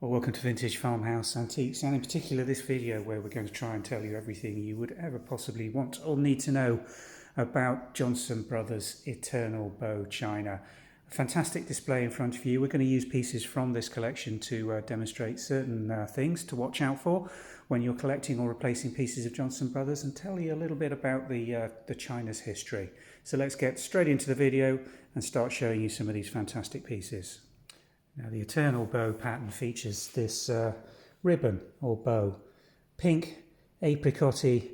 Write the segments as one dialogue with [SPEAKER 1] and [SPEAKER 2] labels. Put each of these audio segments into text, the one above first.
[SPEAKER 1] Well, welcome to Vintage Farmhouse Antiques, and in particular this video where we're going to try and tell you everything you would ever possibly want or need to know about Johnson Brothers Eternal Beau China. A fantastic display in front of you. We're going to use pieces from this collection to demonstrate certain things to watch out for when you're collecting or replacing pieces of Johnson Brothers, and tell you a little bit about the China's history. So let's get straight into the video and start showing you some of these fantastic pieces. Now, the Eternal Beau pattern features this ribbon or bow, pink apricot-y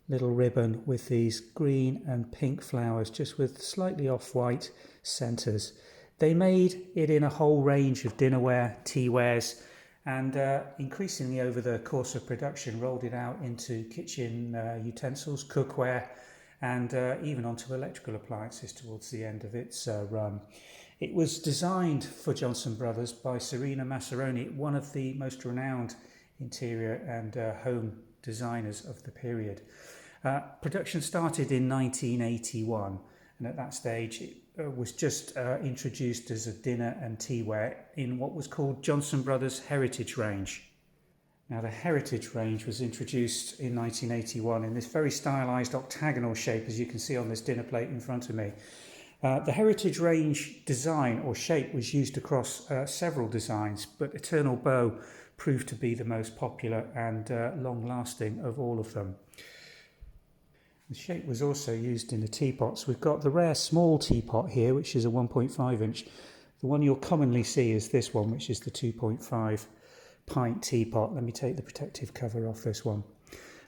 [SPEAKER 1] little ribbon with these green and pink flowers, just with slightly off-white centres. They made it in a whole range of dinnerware, teawares, and increasingly over the course of production rolled it out into kitchen utensils, cookware, and even onto electrical appliances towards the end of its run. It was designed for Johnson Brothers by Sarina Mascheroni, one of the most renowned interior and home designers of the period. Production started in 1981, and at that stage it was just introduced as a dinner and teaware in what was called Johnson Brothers Heritage Range. Now, the Heritage Range was introduced in 1981 in this very stylised octagonal shape, as you can see on this dinner plate in front of me. The Heritage Range design or shape was used across several designs, but Eternal Beau proved to be the most popular and long-lasting of all of them. The shape was also used in the teapots. We've got the rare small teapot here, which is a 1.5 inch. The one you'll commonly see is this one, which is the 2.5 pint teapot. Let me take the protective cover off this one.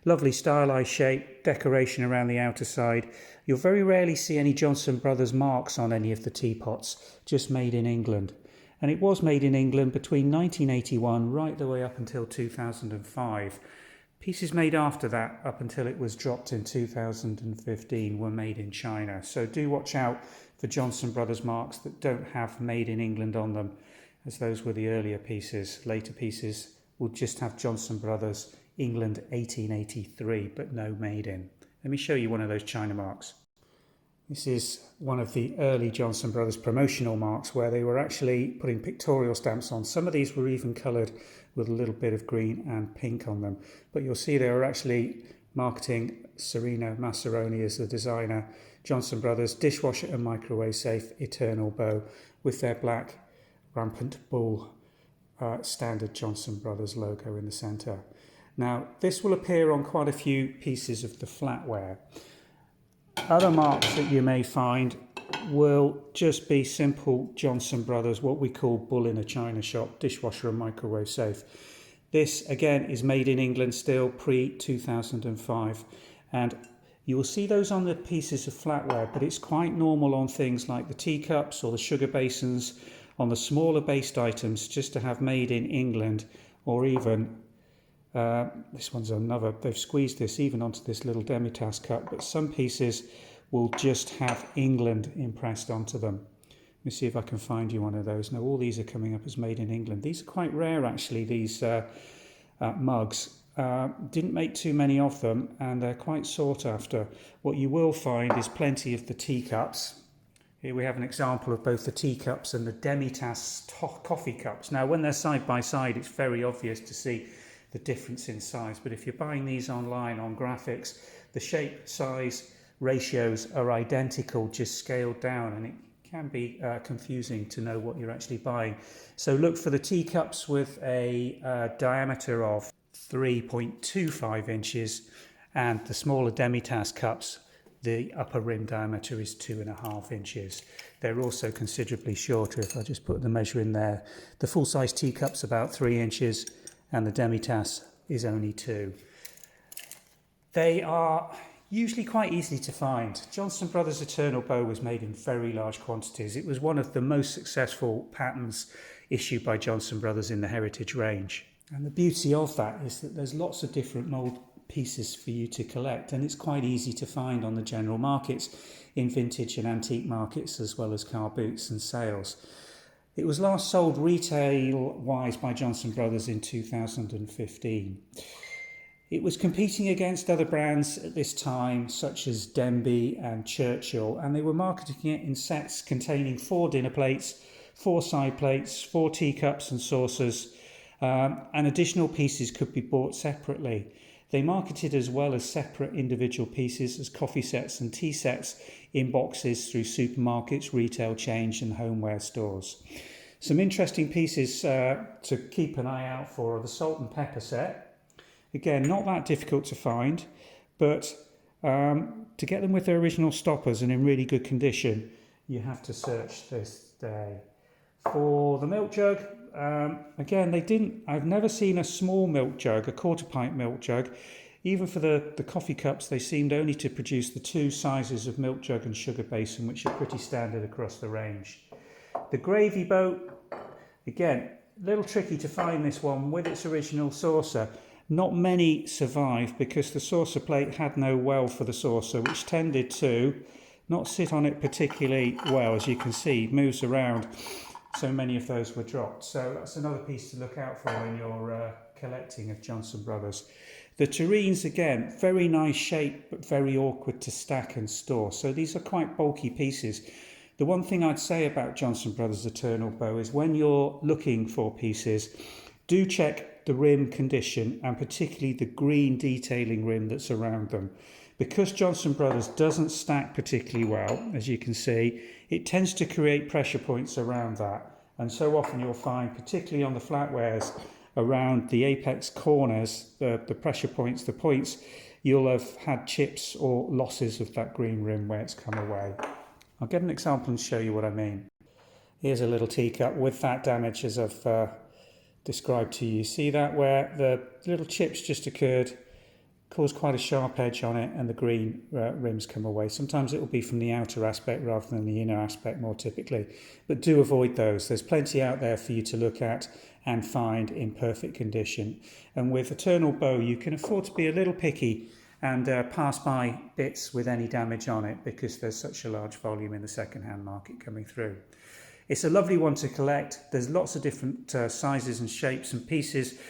[SPEAKER 1] Lovely stylised shape, decoration around the outer side. You'll very rarely see any Johnson Brothers marks on any of the teapots, just made in England. And it was made in England between 1981 right the way up until 2005. Pieces made after that, up until it was dropped in 2015, were made in China. So do watch out for Johnson Brothers marks that don't have made in England on them, as those were the earlier pieces. Later pieces will just have Johnson Brothers England 1883, but no made in. Let me show you one of those China marks. This is one of the early Johnson Brothers promotional marks where they were actually putting pictorial stamps on. Some of these were even coloured with a little bit of green and pink on them. But you'll see they were actually marketing Sarina Mascheroni as the designer, Johnson Brothers dishwasher and microwave safe Eternal Beau, with their black rampant bull standard Johnson Brothers logo in the centre. Now, this will appear on quite a few pieces of the flatware. Other marks that you may find will just be simple Johnson Brothers, what we call bull in a china shop, dishwasher and microwave safe. This, again, is made in England still, pre-2005. And you will see those on the pieces of flatware, but it's quite normal on things like the teacups or the sugar basins, on the smaller based items, just to have made in England, or even this one's another, they've squeezed this even onto this little demitasse cup, but some pieces will just have England impressed onto them. Let me see if I can find you one of those. Now, all these are coming up as made in England. These are quite rare, actually, these mugs. Didn't make too many of them, and they're quite sought after. What you will find is plenty of the teacups. Here we have an example of both the teacups and the demitasse coffee cups. Now, when they're side by side, it's very obvious to see the difference in size, but if you're buying these online on graphics, the shape, size, ratios are identical, just scaled down, and it can be confusing to know what you're actually buying. So look for the teacups with a diameter of 3.25 inches, and the smaller demitasse cups, the upper rim diameter is 2.5 inches. They're also considerably shorter. If I just put the measure in there, the full-size teacup's about 3 inches, and the demitasse is only 2. They are usually quite easy to find. Johnson Brothers Eternal Beau was made in very large quantities. It was one of the most successful patterns issued by Johnson Brothers in the Heritage Range. And the beauty of that is that there's lots of different mould pieces for you to collect, and it's quite easy to find on the general markets, in vintage and antique markets, as well as car boots and sales. It was last sold retail-wise by Johnson Brothers in 2015. It was competing against other brands at this time, such as Denby and Churchill, and they were marketing it in sets containing 4 dinner plates, 4 side plates, 4 teacups and saucers, and additional pieces could be bought separately. They marketed as well as separate individual pieces as coffee sets and tea sets in boxes through supermarkets, retail chains and homeware stores. Some interesting pieces to keep an eye out for are the salt and pepper set. Again, not that difficult to find, but to get them with their original stoppers and in really good condition, you have to search this day. For the milk jug, again, I've never seen a small milk jug, a quarter pint milk jug. Even for the coffee cups, they seemed only to produce the two sizes of milk jug and sugar basin, which are pretty standard across the range. The gravy boat, again, a little tricky to find this one with its original saucer. Not many survive because the saucer plate had no well for the saucer, which tended to not sit on it particularly well. As you can see, it moves around. So many of those were dropped. So that's another piece to look out for in your collecting of Johnson Brothers. The tureens, again, very nice shape, but very awkward to stack and store. So these are quite bulky pieces. The one thing I'd say about Johnson Brothers Eternal Beau is when you're looking for pieces, do check the rim condition and particularly the green detailing rim that's around them. Because Johnson Brothers doesn't stack particularly well, as you can see, it tends to create pressure points around that. And so often you'll find, particularly on the flatwares, around the apex corners, the pressure points, the points, you'll have had chips or losses of that green rim where it's come away. I'll get an example and show you what I mean. Here's a little teacup with that damage as I've described to you. See that where the little chips just occurred, caused quite a sharp edge on it and the green rims come away. Sometimes it will be from the outer aspect rather than the inner aspect more typically. But do avoid those. There's plenty out there for you to look at and find in perfect condition. And with Eternal Beau, you can afford to be a little picky and pass by bits with any damage on it because there's such a large volume in the second-hand market coming through. It's a lovely one to collect. There's lots of different sizes and shapes and pieces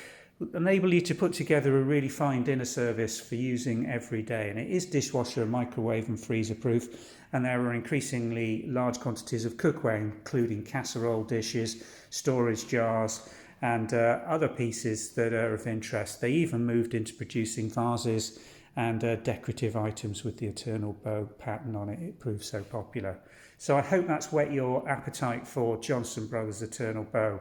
[SPEAKER 1] enable you to put together a really fine dinner service for using every day. And it is dishwasher, microwave and freezer proof. And there are increasingly large quantities of cookware, including casserole dishes, storage jars and other pieces that are of interest. They even moved into producing vases and decorative items with the Eternal Beau pattern on it. It proved so popular. So I hope that's whet your appetite for Johnson Brothers Eternal Beau.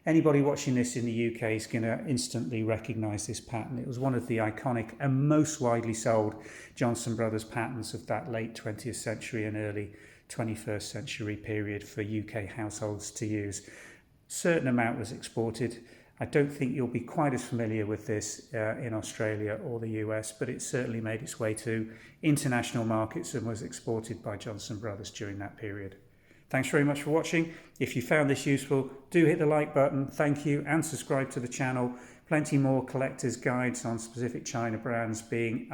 [SPEAKER 1] Anybody watching this in the UK is going to instantly recognise this pattern. It was one of the iconic and most widely sold Johnson Brothers patterns of that late 20th century and early 21st century period for UK households to use. Certain amount was exported. I don't think you'll be quite as familiar with this in Australia or the US, but it certainly made its way to international markets and was exported by Johnson Brothers during that period. Thanks very much for watching. If you found this useful, do hit the like button. Thank you, and subscribe to the channel. Plenty more collector's guides on specific China brands being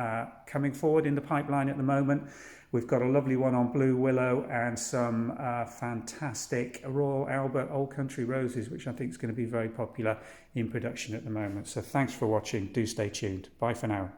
[SPEAKER 1] coming forward in the pipeline at the moment. We've got a lovely one on Blue Willow and some fantastic Royal Albert Old Country Roses, which I think is going to be very popular in production at the moment. So thanks for watching. Do stay tuned. Bye for now.